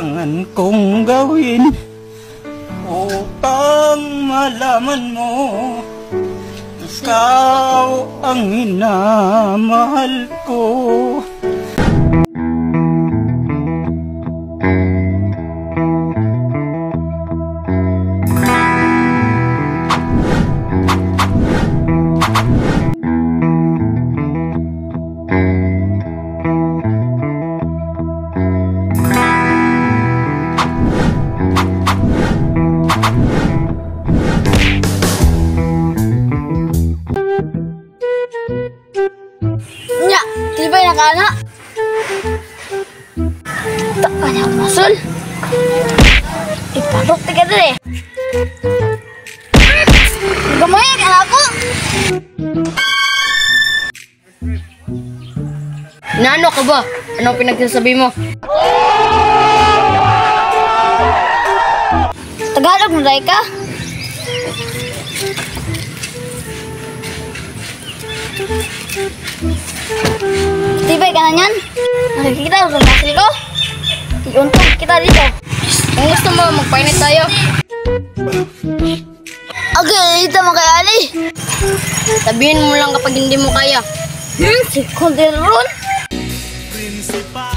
kailangan kong gawin upang malaman mo ikaw ang minamahal ko. Nya, tibay na kana. Tak banyak masul. Iparok tiga deh. Gamay kan ako. Nano ka ba? Anong pinagsasabi mo? Tagalog na ka? Tibay ka na yan? Nakikita ko sa masil ko? Iuntog kita dito. Kung gusto mo, magpainit tayo. Okay, dito mo kay Ali. Sabihin mo lang kapag hindi mo kaya. Si Kondiron? Principal